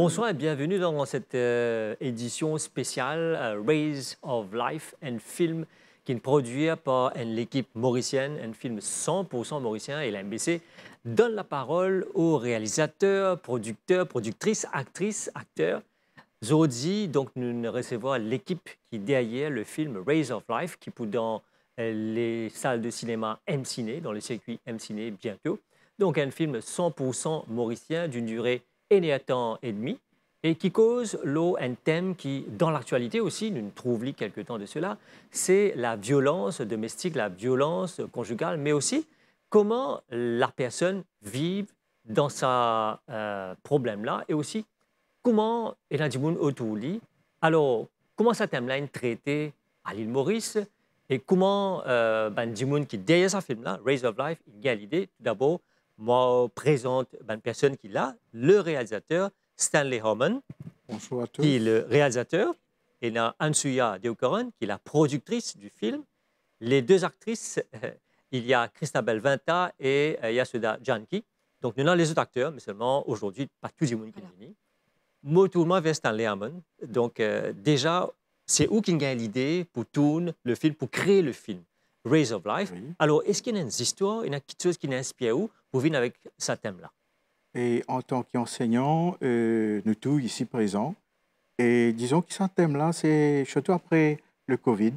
Bonsoir et bienvenue dans cette édition spéciale Rays of Life, un film qui est produit par l'équipe mauricienne, un film 100% mauricien, et l'MBC donne la parole aux réalisateurs, producteurs, productrices, actrices, acteurs. Aujourd'hui, donc, nous recevons l'équipe qui est derrière le film Rays of Life, qui est dans les salles de cinéma M-Ciné, dans le circuit M-Ciné bientôt. Donc, un film 100% mauricien d'une durée 1 temps et demi et qui cause un thème qui, dans l'actualité aussi, nous trouvons quelque temps de cela, c'est la violence domestique, la violence conjugale, mais aussi comment la personne vit dans ce problème-là et aussi comment il y a du monde autour de lui. Alors, comment ce thème-là est traité à l'île Maurice et comment du monde qui derrière ce film-là, Rays of Life, il y a l'idée, tout d'abord, moi présente une personne qui l'a, le réalisateur Stanley Homan, qui est le réalisateur, et il y a Ansuya Deokaran, qui est la productrice du film. Les deux actrices, il y a Christabel Venta et Yasuda Janki. Donc, nous avons les autres acteurs, mais seulement aujourd'hui, pas tout le monde qui est venu. Moi, tout le monde vers Stanley Homan. Donc, déjà, c'est où qu'il y a l'idée pour tourner le film, pour créer le film Rays of Life. Oui. Alors, est-ce qu'il y a une histoire, il y a quelque chose qui inspire où pour venir avec ce thème-là? Et en tant qu'enseignant, nous tous ici présents, et disons que ce thème-là, c'est surtout après le Covid,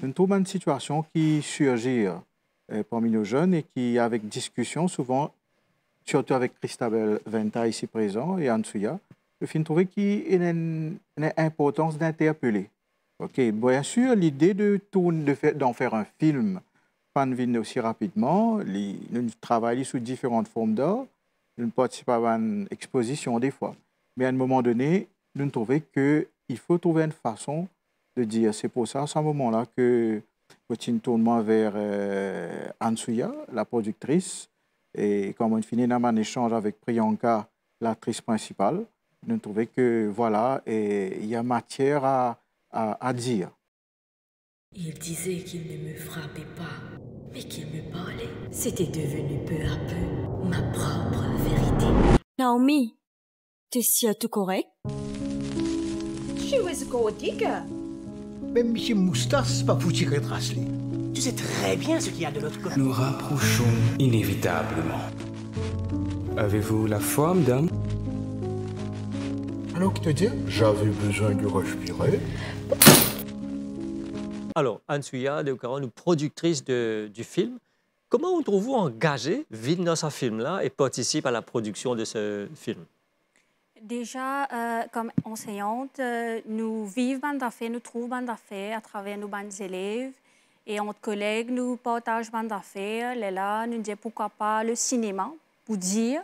nous trouvons une situation qui surgit parmi nos jeunes et qui, avec discussion, souvent, surtout avec Christabel Venta ici présent et Ansuya, le film trouvé qu'il y a une importance d'interpeller. Ok, bien sûr, l'idée d'en faire un film, pas de vient aussi rapidement. Nous travaillons sous différentes formes d'art. Nous participons à une exposition des fois. Mais à un moment donné, nous trouvons qu'il faut trouver une façon de dire. C'est pour ça, à ce moment-là, que petit tournement vers Ansuya, la productrice, et comme on finit dans un échange avec Priyanka, l'actrice principale, nous trouvons que voilà, il y a matière à dire. Il disait qu'il ne me frappait pas, mais qu'il me parlait. C'était devenu peu à peu ma propre vérité. Naomi, t'es tout correct? She was a gold digger. Même M. Moustache pas foutu retracer. Tu sais très bien ce qu'il y a de l'autre côté. Nous rapprochons inévitablement. Avez-vous la foi, madame? Alors, que te dire? J'avais besoin de respirer. Alors, Ansuya Deokaran, nous productrice du film, comment vous trouvez-vous engagée vite dans ce film-là et participe à la production de ce film? Déjà, comme enseignante, nous vivons bande d'affaires, nous trouvons bande d'affaires à travers nos bandes élèves. Et entre collègues, nous partageons bande d'affaires. Là, nous disons pourquoi pas le cinéma, pour dire.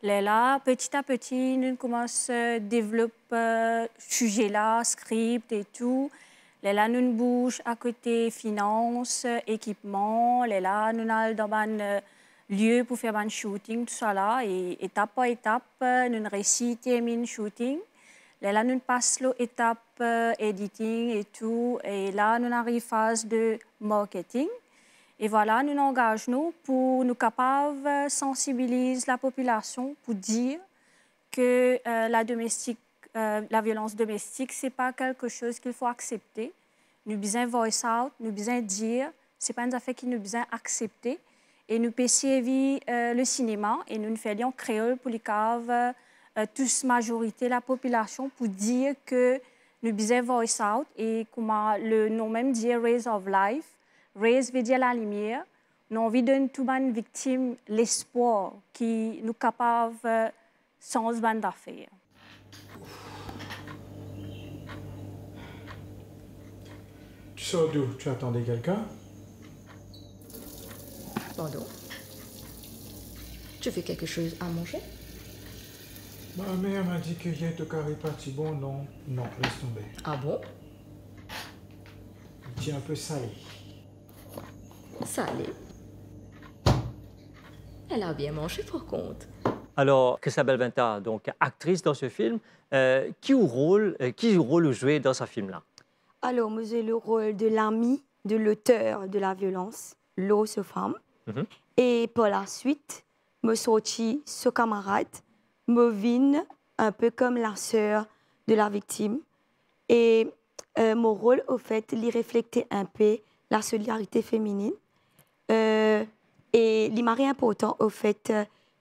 Là, petit à petit, nous commençons à développer ce sujet-là, script et tout. Là, nous bougeons à côté finances, équipement. Là, nous allons dans un lieu pour faire un shooting, tout ça là. Et étape par étape, nous récitons termine shooting. Là, nous passons l'étape editing et tout. Et là, nous arrivons à la phase de marketing. Et voilà, nous engageons pour nous capables de sensibiliser la population pour dire que la violence domestique, ce n'est pas quelque chose qu'il faut accepter. Nous besoin voice out, nous besoin dire, ce n'est pas une affaire qui nous besoin accepter. Et nous percevons le cinéma et nous faisons créole pour les caves, tous majorité la population pour dire que nous besoin voice out et comment le nom même dit Rays of Life. Rays veut dire la lumière. Nous avons envie de donner tout les victimes l'espoir qui nous capable sans ce bande d'affaires. Tu sors d'où? Tu attendais quelqu'un? Pardon? Tu fais quelque chose à manger? Ma mère m'a dit que hier te carré parti bon, non, laisse tomber. Ah bon? Tu es un peu salé. Salé? Elle a bien mangé pour compte. Alors, Christabel Venta, donc actrice dans ce film, qui rôle joué dans ce film-là? Alors, moi, j'ai le rôle de l'ami de l'auteur de la violence, l'autre femme. Et par la suite, me sorti ce camarade, me vient un peu comme la sœur de la victime. Et mon rôle, au fait, il reflétait un peu la solidarité féminine. Et il m'a important, au fait,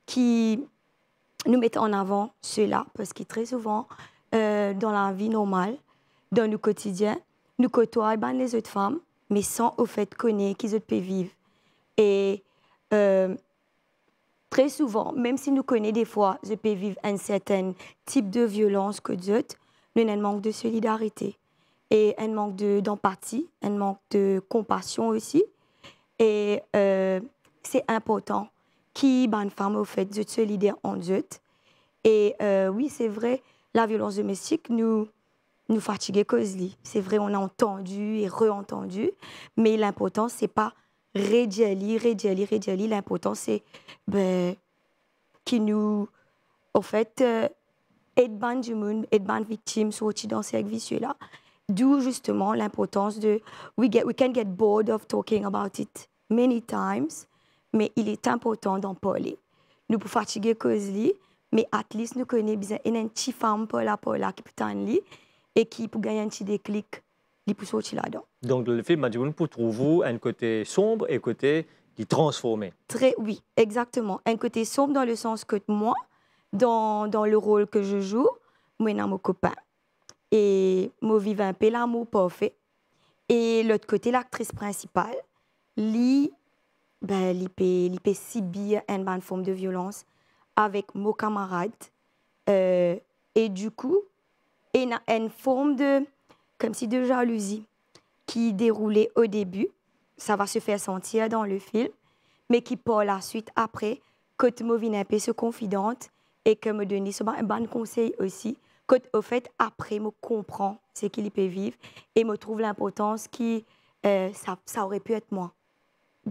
qui nous met en avant cela, parce que très souvent, dans la vie normale, dans le quotidien, nous côtoyons les autres femmes, mais sans, au fait, connaître qu'ils autres peuvent vivre. Et très souvent, même si nous connaissons des fois, je peux vivre un certain type de violence que d'autres, nous avons un manque de solidarité et un manque d'empathie, un manque de compassion aussi. Et c'est important qui une femme au fait de solidaire en d'autres. Et oui, c'est vrai, la violence domestique nous fatigue cause-li. C'est vrai, on a entendu et re-entendu, mais l'important, c'est pas redjali. L'important, c'est qui nous, au fait, aide du monde, aide victimes sorties dans ces vicieux-là. D'où justement l'importance de we can get bored of talking about it many times, mais il est important d'en parler. Nous pouvons fatiguer cause-li, mais at least nous connaissons bien une petite femme pour la qui peut t'enlever et qui peut gagner un petit déclic, qui peut sortir là-dedans. Donc le film Madjoun pour trouver un côté sombre et un côté qui transformé. Oui, exactement. Un côté sombre dans le sens que moi, dans le rôle que je joue, moi j'ai mon copain et moi vivre un peu l'amour parfait. Et l'autre côté, l'actrice principale, elle peut subir une bonne forme de violence avec mon camarade. Et du coup, il y a une forme de, comme si de jalousie qui déroulait au début. Ça va se faire sentir dans le film, mais qui par la suite, après, quand je viens un peu se confidente et que me donne un bon conseil aussi, quand au fait, après, je comprends ce qu'il peut vivre et me trouve l'importance que ça aurait pu être moi.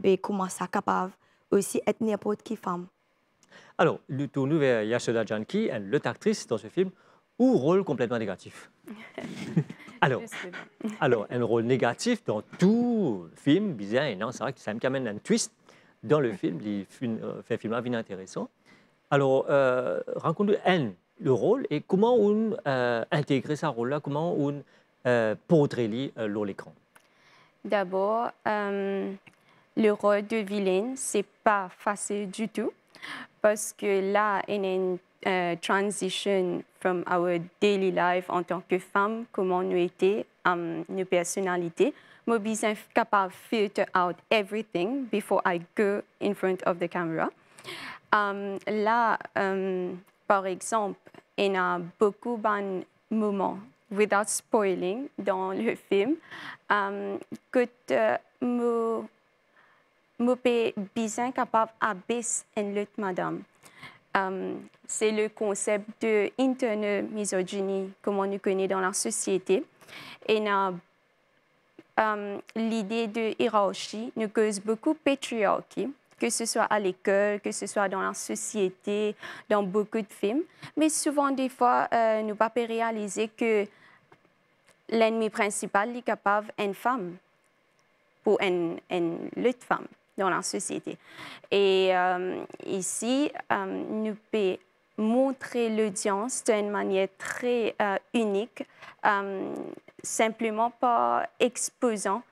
Mais comment ça capable aussi être n'importe qui femme. Alors, nous tournons vers Yashoda Janki, l'autre actrice dans ce film, ou rôle complètement négatif. Alors, un rôle négatif dans tout film, bizarre, et non, c'est vrai que ça me amène un twist dans le film, il fait un film intéressant. Alors, raconte-nous le rôle et comment on intègre ce rôle-là, comment on portrait sur l'écran. D'abord, le rôle de vilaine, c'est pas facile du tout parce que là, il y a une transition from our daily life en tant que femme, comment nous étions, nos personnalités. Moi, je suis capable de filter out everything before I go in front of the camera. Là, par exemple, il y a beaucoup de moments, without spoiling, dans le film, que je suis capable d'abaisser une autre madame. C'est le concept de interne misogynie, comme on nous connaît dans la société. Et l'idée de hiérarchie nous cause beaucoup de patriarcat, que ce soit à l'école, que ce soit dans la société, dans beaucoup de films. Mais souvent, des fois, nous ne pouvons pas réaliser que l'ennemi principal est capable d'une femme pour une autre femme dans la société. Et ici, nous pouvons montrer l'audience d'une manière très unique, simplement par exposant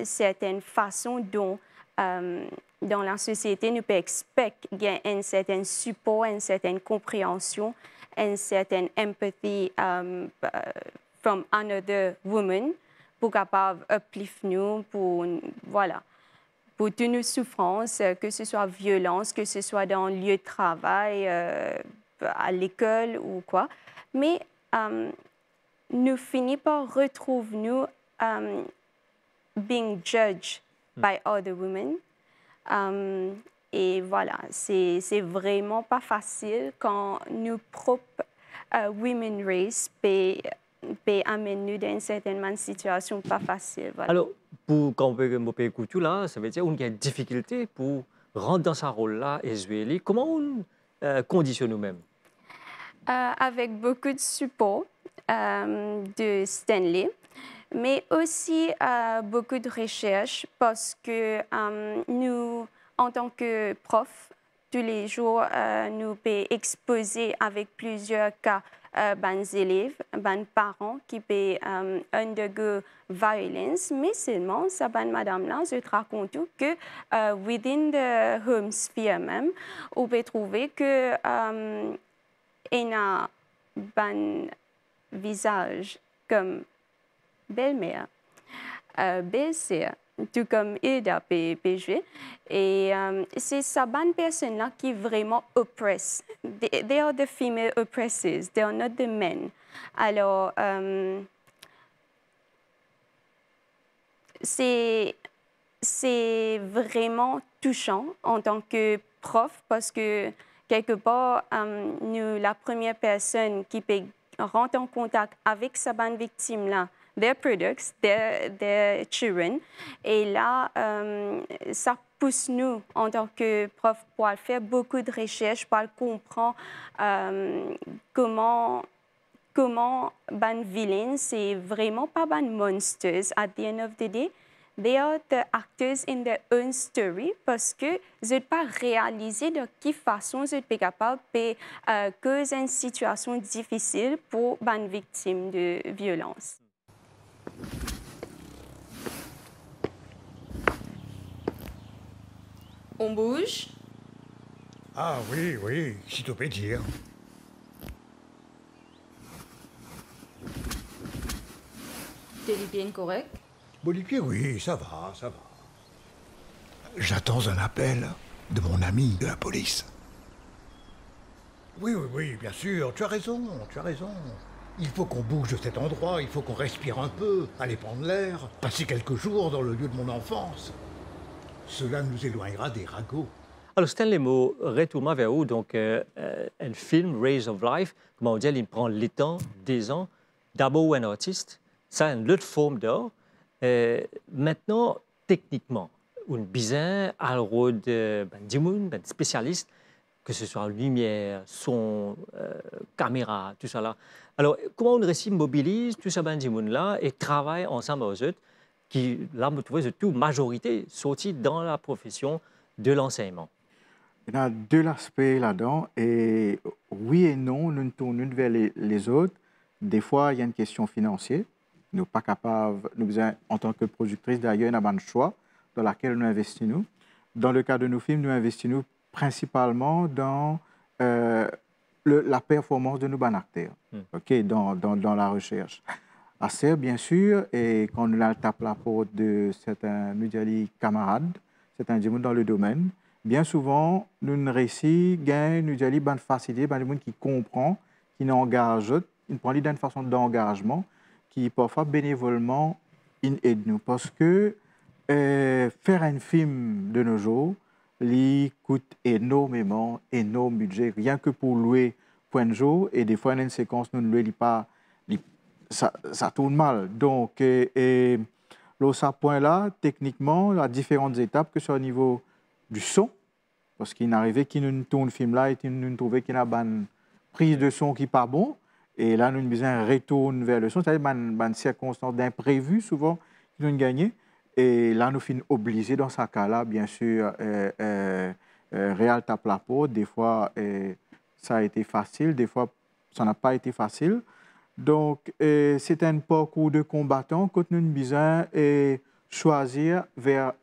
certaines façons dont dans la société nous pouvons espérer un certain support, une certaine compréhension, une certaine empathy from another woman pour capable uplift nous, pour voilà. Pour toutes nos souffrances, que ce soit violence, que ce soit dans le lieu de travail, à l'école ou quoi. Mais nous finissons par retrouver nous being judged by other women. Et voilà, c'est vraiment pas facile quand nos propres women race peut amener nous dans une certaine situation pas facile. Voilà. Alors, quand on peut écouter là, ça veut dire qu'on a une difficulté pour rentrer dans ce rôle-là et jouer. Comment on conditionne nous-mêmes? Avec beaucoup de support de Stanley, mais aussi beaucoup de recherche parce que nous, en tant que prof tous les jours, nous pouvons exposer avec plusieurs cas des élèves, des parents qui peuvent undergo violence, mais seulement, ça, madame-là, je te raconte que within the home sphere même, on peut trouver que il a un visage comme belle-mère, belle-sœur, tout comme Hilda peut jouer. Et c'est ces bonne personnes-là qui vraiment oppressent. They are the female oppressors, they are not the men. Alors, c'est vraiment touchant en tant que prof parce que quelque part, nous, la première personne qui peut rentrer en contact avec ces bonnes victimes-là, their products, their children. Et là, ça pousse nous, en tant que prof, pour faire beaucoup de recherches, pour comprendre comment ban villains, c'est vraiment pas ban monsters at the end of the day. They are the actors in their own story parce que je ne peux pas réaliser de quelle façon je suis capable de causer une situation difficile pour ban victimes de violence. On bouge? Ah oui, oui, si tu peux dire. T'es bien correct? Bolipier, oui, ça va, ça va. J'attends un appel de mon ami de la police. Oui, oui, oui, bien sûr, tu as raison, tu as raison. Il faut qu'on bouge de cet endroit, il faut qu'on respire un peu, aller prendre l'air, passer quelques jours dans le lieu de mon enfance. Cela nous éloignera des ragots. Alors, Stanley Mo, retournement vers où? Donc, un film, Rays of Life, comment on dit, il prend le temps, des ans, d'abord un artiste, ça, une autre forme d'art. Maintenant, techniquement, une bizarre, alors de spécialiste, que ce soit lumière, son, caméra, tout ça là. Alors, comment on réussit mobilise tout ça là et travaille ensemble aux autres, qui, là, vous trouvez tout majorité sortie dans la profession de l'enseignement? Il y a deux aspects là-dedans. Et oui et non, nous nous tournons vers les autres. Des fois, il y a une question financière. Nous ne sommes pas capables, nous, en tant que productrice, d'ailleurs, nous avons un choix dans lequel nous investissons. Dans le cas de nos films, nous investissons principalement dans la performance de nos acteurs, dans la recherche. Assez, bien sûr, et quand nous tapons la porte de certains camarades, certains gens dans le domaine, bien souvent, nous réussissons à nous dire une facilité, des gens qui comprennent, qui nous engagent, qui prennent une façon d'engagement, qui parfois bénévolement aident nous. Parce que faire un film de nos jours, il coûte énormément budget, rien que pour louer point de jour, et des fois, dans une séquence, nous ne louons pas, ça tourne mal. Donc, là, ce point-là, techniquement, il y a différentes étapes, que ce soit au niveau du son, parce qu'il arrivait qu'il nous tourne le film là et nous trouvait qu'il y a une prise de son qui n'est pas bon. Et là, nous besoin retourne vers le son. C'est-à-dire une circonstance d'imprévu, souvent, qui nous gagne. Et là, nous sommes obligés, dans ce cas-là, bien sûr, réal tape la porte. Des fois, ça a été facile. Des fois, ça n'a pas été facile. Donc, c'est un parcours de combattant que nous avons besoin de choisir vers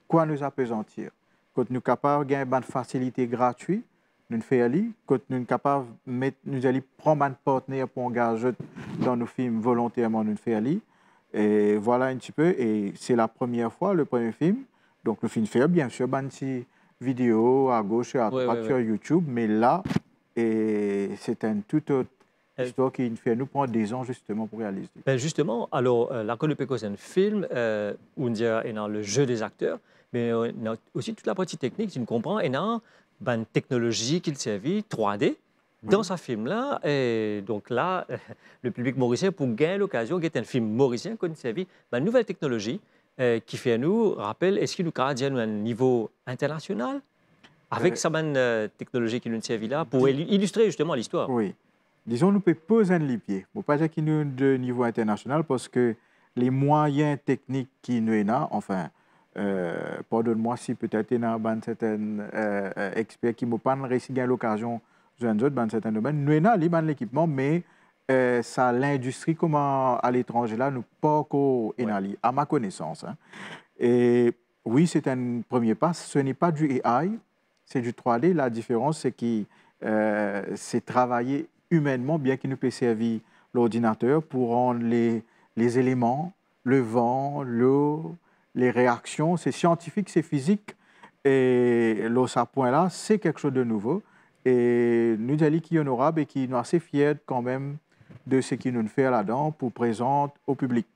quoi nous appesantir. Quand nous sommes capables de une facilité gratuite, nous faisons. Quand nous sommes capables de prendre un partenaire pour engager dans nos films volontairement, nous faisons. Et voilà un petit peu. Et c'est la première fois, le premier film. Donc, nous faisons bien sûr une petite vidéo à gauche et à droite sur YouTube. Mais là, c'est un tout autre histoire qui fait nous prendre des ans justement pour réaliser. Ben justement, alors, la Code de Péco, c'est un film où il y a le jeu des acteurs, mais on a aussi toute la partie technique, tu me comprends, et on a une technologie qui servit 3D dans ce film-là. Et donc là, le public mauricien, pour gagner l'occasion, de un film mauricien qui servi une nouvelle technologie qui fait nous rappelle, est-ce qu'il nous a un niveau international avec cette technologie qui nous servi là pour illustrer justement l'histoire. Oui. Disons, nous pouvons poser les pieds. Il ne faut pas dire qu'il nous de niveau international parce que les moyens techniques qui nous ont, enfin, Pardonne-moi si peut-être il y a certains experts qui m'ont pas réussi à l'occasion dans certains domaines. Nous avons l'équipement, mais ça l'industrie comme à l'étranger là, nous pas encore à ma connaissance. Hein. Et oui, c'est un premier pas. Ce n'est pas du AI, c'est du 3D. La différence, c'est que c'est travailler humainement, bien qu'il nous puisse servir l'ordinateur pour rendre les éléments, le vent, l'eau, les réactions. C'est scientifique, c'est physique. Et là, à ce point-là, c'est quelque chose de nouveau. Et nous sommes qui honorables et qui sont assez fiers quand même de ce qu'ils nous fait là-dedans pour présenter au public.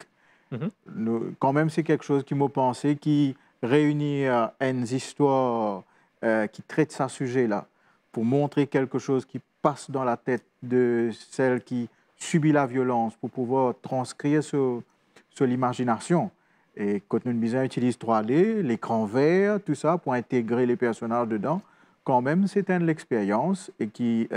Quand même, c'est quelque chose qui m'a pensé, qui réunit une histoire qui traite ce sujet-là, pour montrer quelque chose qui passe dans la tête de celle qui subit la violence, pour pouvoir transcrire sur l'imagination. Et quand nous utilise 3D, l'écran vert, tout ça, pour intégrer les personnages dedans, quand même, c'est une expérience et qui,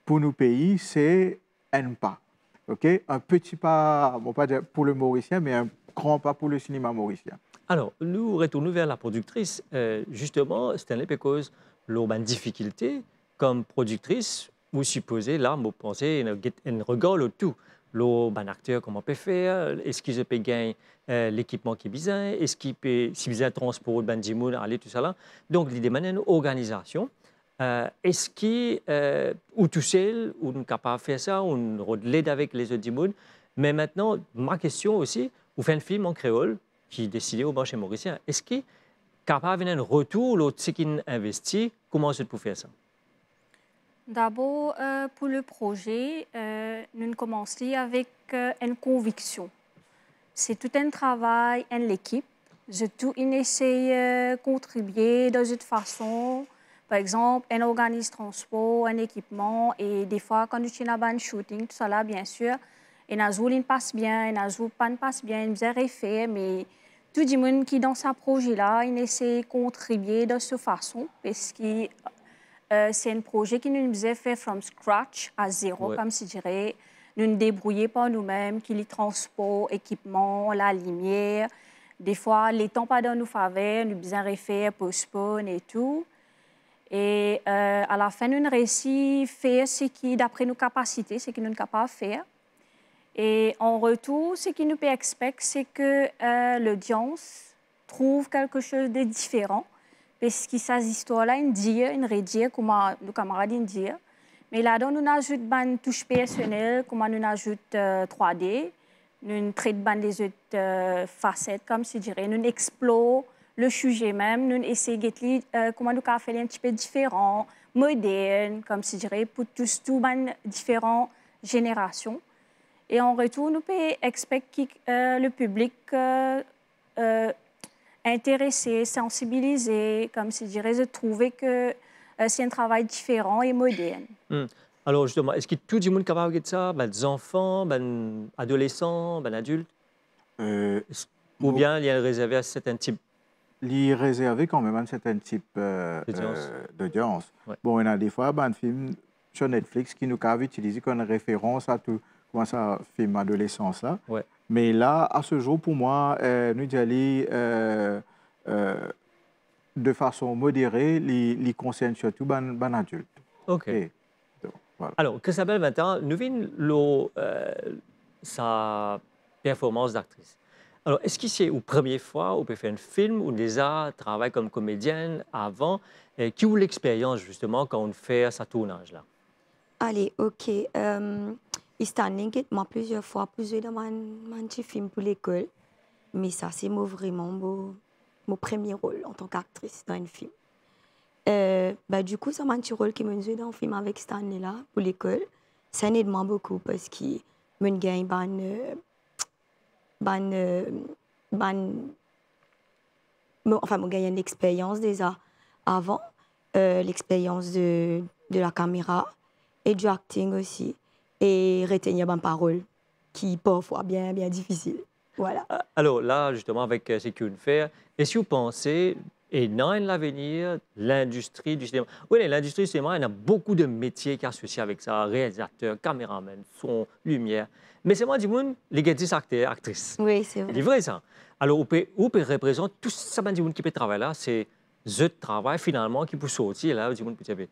pour nos pays, c'est un pas. Okay? Un petit pas, bon, pas pour le Mauricien, mais un grand pas pour le cinéma mauricien. Alors, nous retournons vers la productrice. Justement, Stanley Pecos, l'urbaine difficulté, comme productrice, vous supposez, là, vous pensez, un regard le tout. L'urbain acteur, comment on peut faire? Est-ce qu'il peut gagner l'équipement qui est besoin? Est-ce qu'il peut, si besoin de transport, ben, aller, tout ça là? Donc, l'idée, c'est une organisation. Est-ce que, ou tout seul, ou nous capable de faire ça, ou nous l'aide avec les autres mondes. Mais maintenant, ma question aussi, vous faites un film en créole qui est décidé au marché mauricien. Est-ce que capable de un retour, l'autre qui investit, comment est-ce que vous faire ça? D'abord, pour le projet, nous commençons avec une conviction. C'est tout un travail, une équipe. Je tout essaie de contribuer de cette façon. Par exemple, on organise transport, un équipement, et des fois, quand nous avons un shooting, tout ça là, bien sûr, et la journée passe bien, et la journée pas passe bien, il me fait, mais tout le monde qui est dans ce projet-là, il essaie de contribuer de cette façon, parce que c'est un projet qui nous faisait fait from scratch, à zéro, comme si je dirais. Nous nous débrouillons par nous-mêmes, qui les transport, équipement, la lumière. Des fois, les temps pas dans nos faveurs, nous besoin de faire, postpone et tout. Et à la fin, nous réussissons à faire ce qui, d'après nos capacités, ce que nous sommes capables de faire. Et en retour, ce qui nous peut expecter, c'est que l'audience trouve quelque chose de différent. Parce que ces histoires-là, une redire, comme nos camarades disent. Mais là-dedans, nous ajoutons une touche personnelle, comme nous ajoutons 3D. Nous traitons les autres facettes, comme je dirais. Nous explorons le sujet même. Nous essayons de faire comment nous faire un petit peu différent, moderne, comme je dirais, pour toutes différentes générations. Et en retour, nous pouvons expecter que le public intéressé, sensibilisé, comme je dirais, de trouver que c'est un travail différent et moderne. Alors justement, est-ce que tout le monde est capable de ça? Des enfants, des adolescents, des adultes? Ou bien il y a réservé à certains types? Il est réservé quand même à un certain type d'audience. Ouais. Bon, il y a des fois un film sur Netflix qui nous a utilisé comme référence à tout comment ça film adolescence là. Ouais. Mais là, à ce jour, pour moi, nous y aller de façon modérée, les concerne surtout les adultes. OK. Donc, voilà. Alors, Christabel 21, nous vîmes sa performance d'actrice. Alors, est-ce que c'est la première fois où peut faire un film ou déjà travaille comme comédienne avant? Qui a l'expérience justement quand on fait ce tournage-là? Allez, OK. Stanley m'a plusieurs fois posé dans mon petit film pour l'école. Mais ça, c'est vraiment mon premier rôle en tant qu'actrice dans un film. Du coup, c'est mon petit rôle qui m'a joué dans un film avec Stanley là, pour l'école. Ça aide beaucoup parce qu'il me gagne enfin, gagné une expérience déjà avant, l'expérience de la caméra et du acting aussi. Et retenir ma parole, qui parfois bien difficile. Voilà. Alors là, justement, avec ce qu'on fait, est-ce que vous pensez, Et dans l'avenir, l'industrie du cinéma. Oui, l'industrie du cinéma, il y a beaucoup de métiers qui sont associés avec ça, réalisateur, caméraman, son, lumière. Mais c'est moi, du monde, les gars, acteurs, actrices. Oui, c'est vrai. C'est vrai, ça. Alors, on peut représenter tout ça, du monde qui peut travailler là, c'est ce travail, finalement, qui peut sortir là, du monde peut dire,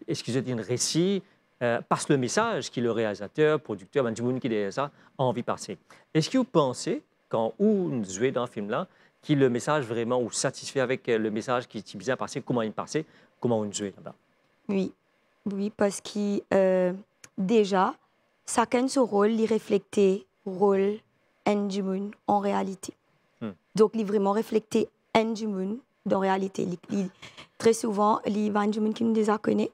excusez-moi, un récit, passe le message que le réalisateur, producteur, du monde qui est ça, a envie de passer. Est-ce que vous pensez, quand vous jouez dans le film-là, que le message vraiment vous satisfait avec le message qui est bien passé, comment il passé, comment on joue là-bas? Oui, oui, parce que déjà, chacun son rôle, il reflète le rôle du monde en réalité. Donc, il vraiment reflété du monde dans la réalité. Très souvent, il y a du monde qui nous déjà connaît,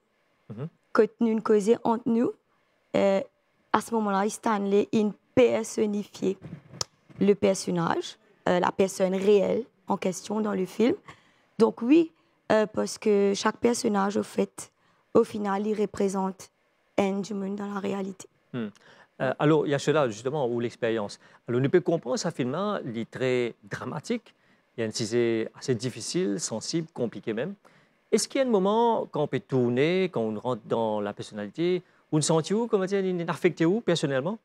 que nous causons entre nous. À ce moment-là, Stanley, il personnifie le personnage, la personne réelle en question dans le film. Donc oui, parce que chaque personnage, au final, il représente un du monde dans la réalité. Alors, il y a cela, justement, où l'expérience. Alors, nous pouvons comprendre ce film-là, il est très dramatique. Il y a une sujet assez difficile, sensible, compliqué même. Est-ce qu'il y a un moment, quand on peut tourner, quand on rentre dans la personnalité, où on sent où, comment dire, il est affecté où, personnellement?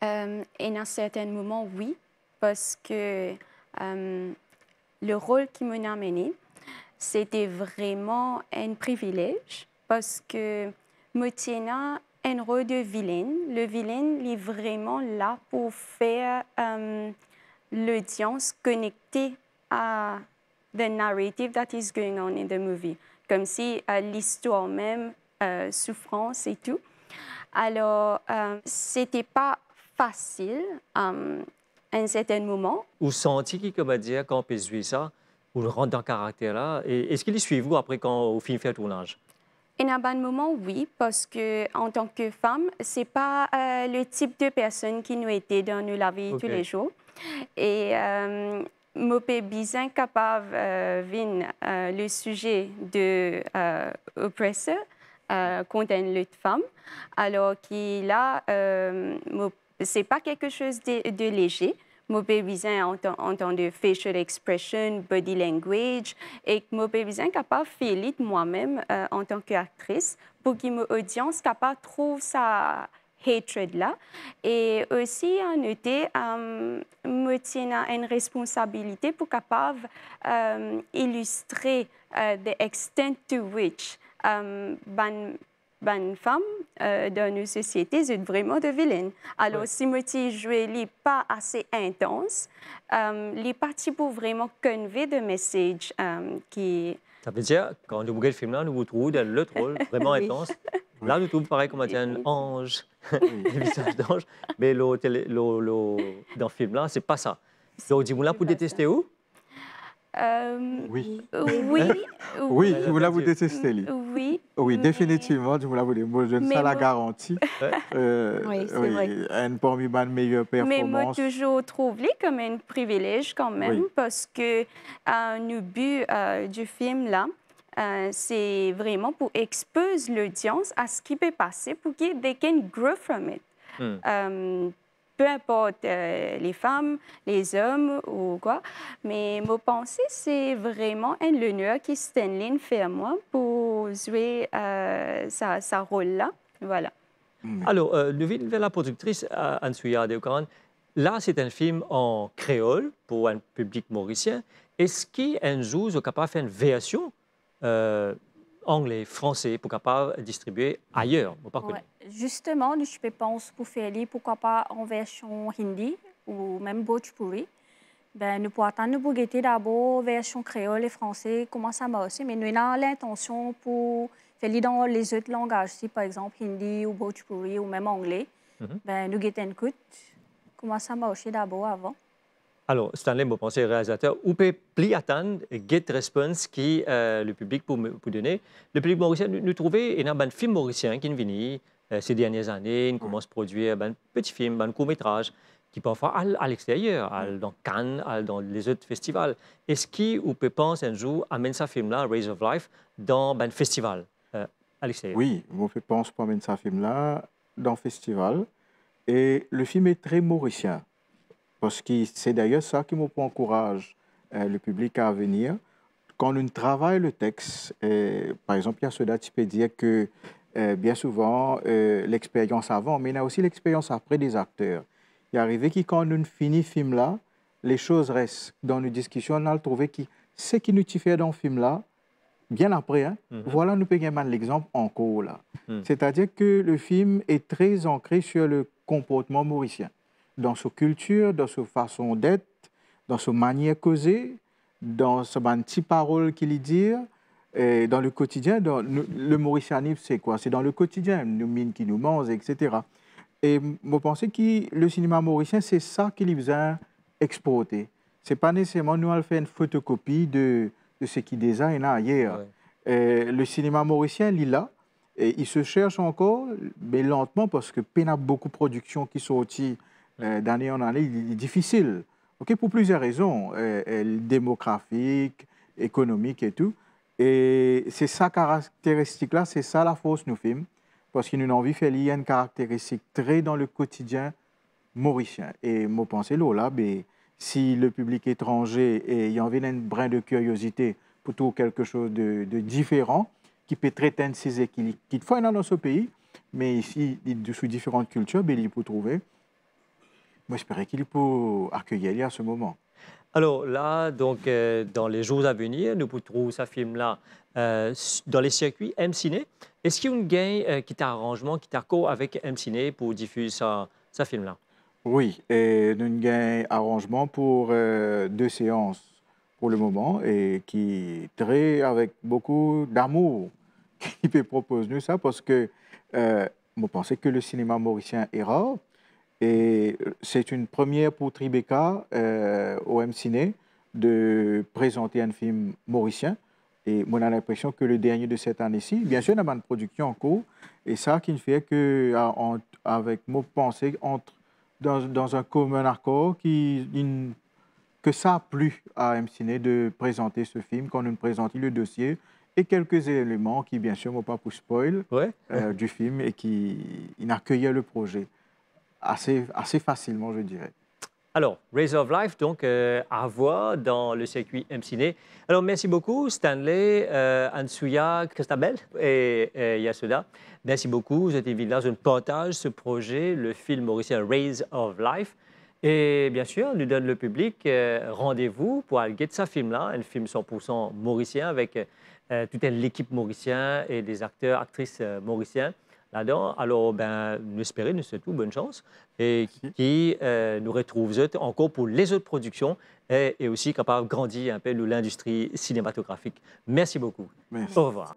Et à un certain moment, oui, parce que le rôle qui m'a amené, c'était vraiment un privilège, parce que me tenais un rôle de vilaine. Le vilain est vraiment là pour faire l'audience connectée à the narrative that is going on in the movie, comme si l'histoire même, souffrance et tout. Alors, c'était pas facile à un certain moment. Vous sentez qui, comment dire, quand on peut jouer ça, ou rentre dans le caractère là, et est-ce qu'il est suivi vous après quand vous finissez le tournage? Et à un bon moment, oui, parce que en tant que femme, c'est pas le type de personne qui nous était dans la vie tous les jours. Et je suis bien capable de le sujet de oppresseur contre une autre femme, alors que là, c'est pas quelque chose de léger. Je suis bien entendre facial expression, body language, et je suis bien capable de faire moi-même en tant qu'actrice pour que mon audience capable de trouver sa hatred là. Et aussi, en été, je tiens une responsabilité pour capable illustrer the extent to which une femme dans nos sociétés est vraiment de vilaine. Alors, si je joue pas assez intense, les parties pour vraiment convey le message qui... Ça veut dire, quand nous regardons le film là, nous vous trouvons dans l'autre rôle vraiment intense. Là, nous trouvons pareil comme un ange, un visage d'ange, mais dans le film là, c'est pas ça. Donc, dis-moi là pour détester où? Oui. Oui. Oui, vous détestez lui. Oui. Oui, définitivement, je ne ça la garantie. Oui, c'est vrai. Une parmi les meilleures performances. Mais moi, toujours trouvé comme un privilège quand même, parce que le but du film là, c'est vraiment pour exposer l'audience à ce qui peut passer pour qu'ils can grow from it. Peu importe les femmes, les hommes ou quoi. Mais ma pensée, c'est vraiment un honneur que Stanley fait à moi pour jouer sa rôle-là. Voilà. Alors, nous venons vers la productrice Anne-Souya Deokaran. Là, c'est un film en créole pour un public mauricien. Est-ce qu'un jour, vous êtes capable de faire une version anglais, français, pour capable distribuer ailleurs? Justement, je pense pour faire pourquoi pas en version hindi ou même Bhojpuri. Ben, nous pourrons attendre pour guetter d'abord version créole et français, comment ça marche. Mais nous avons l'intention pour faire dans les autres langages, si par exemple hindi ou Bhojpuri ou même anglais. Ben, nous guettons une écoute, comment ça marche d'abord avant. Alors, Stanley, vous pensez réalisateur, où peut plus attendre get response qui le public pour donner. Le public mauricien, nous trouvons, il y a un film mauricien qui est venu ces dernières années, il commence à produire un petit film, un court-métrage, qui parfois à l'extérieur, dans Cannes, dans les autres festivals. Est-ce qu'on peut penser un jour amener ce film-là, Rays of Life, dans un festival à l'extérieur? Oui, je pense pour amener ce film-là dans un festival. Et le film est très mauricien. Parce que c'est d'ailleurs ça qui me encourage le public à venir. Quand on travaille le texte, par exemple, il y a cela, tu peux dire que bien souvent, l'expérience avant, mais il y a aussi l'expérience après des acteurs. Il est arrivé que quand on finit le film là, les choses restent dans nos discussions. On a trouvé que ce qui nous fait dans le film là, bien après, hein, voilà, nous pouvons gagner l'exemple encore là. C'est-à-dire que le film est très ancré sur le comportement mauricien, dans sa culture, dans sa façon d'être, dans sa manière de causer, dans sa petite parole qu'il dit, dans le quotidien. Le mauricianisme, c'est quoi? C'est dans le quotidien, nos mines qui nous mangent, etc. Et je pense que le cinéma mauricien, c'est ça qu'il a besoin d'exporter. Ce n'est pas nécessairement nous allons faire une photocopie de ce qui déjà est ailleurs. Ouais. Le cinéma mauricien, il est là. Et il se cherche encore, mais lentement, parce que il y a beaucoup de productions qui sont sorties d'année en année. Il est difficile. Okay, pour plusieurs raisons, démographiques, économiques et tout. Et c'est sa caractéristique-là, c'est ça la force de nos films, parce qu'il nous a envie de faire une caractéristique très dans le quotidien mauricien. Et moi, je pense là, ben, si le public étranger et il y a envie d'un brin de curiosité pour tout quelque chose de différent, qui peut traiter de ces équilibres, qu'il faut dans ce pays, mais ici, sous différentes cultures, ben, il peut trouver. Moi, j'espère qu'il peut accueillir à ce moment. Alors là, donc, dans les jours à venir, nous pouvons trouver ce film-là dans les circuits M-Ciné. Est-ce qu'il y a une gain qui t'a arrangement, qui t'a accord avec M-Ciné pour diffuser ce film-là? Oui, et nous avons un gain arrangement pour 2 séances pour le moment et qui très avec beaucoup d'amour qui peut proposer nous ça parce que je pense que le cinéma mauricien est rare. Et c'est une première pour Tribeca au M-Ciné de présenter un film mauricien. Et moi, j'ai l'impression que le dernier de cette année-ci, bien sûr, il y a une production en cours. Et ça qui fait que, avec mon pensée, dans un commun accord, que ça a plu à M-Ciné de présenter ce film, quand on présente le dossier et quelques éléments qui, bien sûr, ne vont pas pour spoil du film et qui accueillaient le projet. Assez facilement, je dirais. Alors, Rays of Life, donc, à voir dans le circuit M-Ciné. Alors, merci beaucoup, Stanley, Ansuya, Christabel et Yasuda. Merci beaucoup. Vous êtes évidemment je partage ce projet, le film mauricien Rays of Life. Et bien sûr, on nous donne le public rendez-vous pour aller guetter ce film-là, un film 100% mauricien avec toute l'équipe mauricienne et des acteurs, actrices mauriciens. Là-dedans, alors, ben, nous espérons, nous souhaitons bonne chance et qui nous retrouve encore pour les autres productions et aussi capable de grandir un peu l'industrie cinématographique. Merci beaucoup. Merci. Au revoir.